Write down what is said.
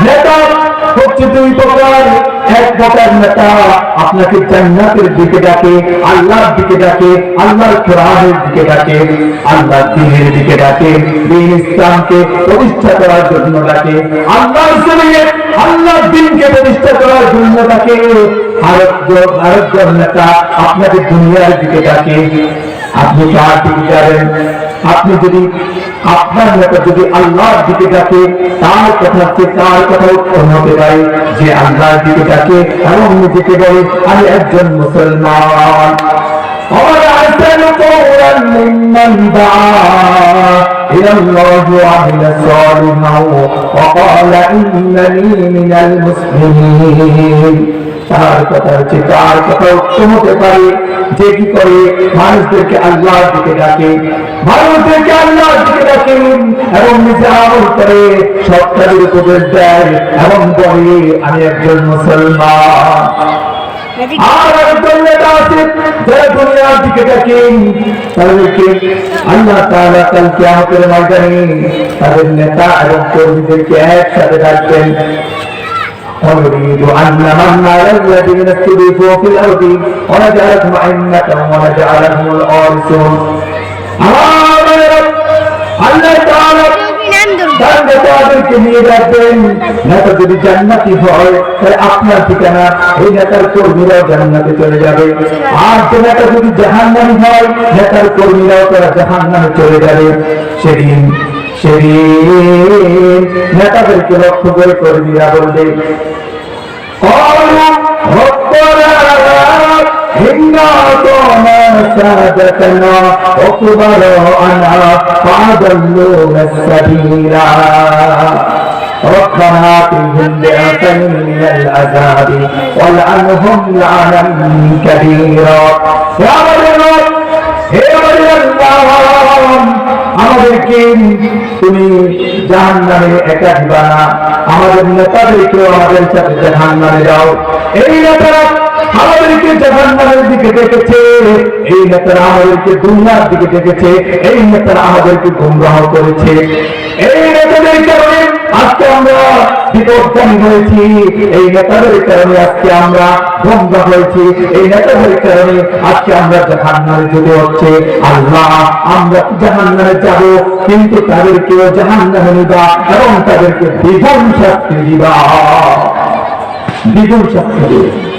নেতা হচ্ছে দুই প্রকার। এক প্রকার নেতা আপনাকে জান্নাতের দিকে ডাকে, আল্লাহর দিকে ডাকে, আল্লাহর কোরআনের দিকে ডাকে, আল্লাহর দ্বীনের দিকে ডাকে, দ্বীন ইসলামকে প্রতিষ্ঠা করার জন্য ডাকে, আল্লাহর জমিনে আল্লাহর দ্বীনকে প্রতিষ্ঠা করার জন্য ডাকে। আরেকজন নেতা আপনাকে দুনিয়ার দিকে ডাকে। আপনি কার দিকে যাবেন? আপনি যদি আপনার নেতা যদি আল্লাহর দিকে ডাকে, তার কথা তার কথা উত্তম হতে পারে যে আল্লাহর দিকে ডাকে এবং নিজেকে বলে আমি একজন মুসলমান। وَأَحْسَنُ قَوْلًا مِّمَّنْ دَعَا إِلَى اللَّهِ وَعَمِلَ صَالِحًا وَقَالَ إِنَّنِي مِنَ الْمُسْلِمِينَ। তার কথা হচ্ছে তার কথা উত্তম হতে পারে যে কি করে মানুষদেরকে আল্লাহর দিকে ডাকে, মানুষদেরকে আল্লাহর দিকে ডাকে এবং নিজে আমল করে সৎকারের উপদেশ দেয় এবং বলে আমি একজন মুসলমান। আর একজন নেতা আছে যারা দুনিয়ার দিকে ডাকেন, তাদেরকে আল্লাহ তাআলা কাল কিয়ামতের ময়দানে তাদের নেতা এবং কর্মীদেরকে একসাথে ডাকবেন। ونريد أن نمن على الذين استضعفوا في الأرض ونجعلهم أئمة ونجعلهم الوارثين। আল্লাহ তাআলা তাদেরকে নিয়ে যাবেন। নেতা যদি জান্নাতি হয় তাহলে আপনার ঠিকানা এই নেতার কর্মীরাও জান্নাতে চলে যাবে, আর যে নেতা যদি জাহান্নামী হয় নেতার কর্মীরাও তারা জাহান্নামে চলে যাবে। সেদিন নেতাদেরকে লক্ষ্য করে কর্মীরা বলবে إنا أطعنا سادتنا وكبراءنا فأضلونا السبيل ربنا آتهم ضعفين من العذاب والعنهم لعنا كبيرا। আমাদেরকে তুমি জাহান্নামে একা দিবা না, আমাদের নেতাদেরকেও আমাদের সাথে জাহান্নামে দাও। এই নেতারা আমাদেরকে জাহান্নামের দিকে ডেকেছে, এই নেতারা আমাদেরকে দুনিয়ার দিকে ডেকেছে, এই নেতারা আমাদেরকে গুমরাহ করেছে। এই নেতাদের কারণে আজকে আমরা বিপদগামী হয়েছি, এই নেতাদের কারণে আজকে আমরা গুমরাহ হয়েছি, এই নেতাদের কারণে আজকে আমরা জাহান্নামে যেতে হচ্ছে। আল্লাহ আমরা জাহান্নামে যাব, কিন্তু তাদেরকেও জাহান্নামে নিবা এবং তাদেরকে দ্বিগুণ শাস্তি দিবা, দ্বিগুণ শাস্তি দিবা।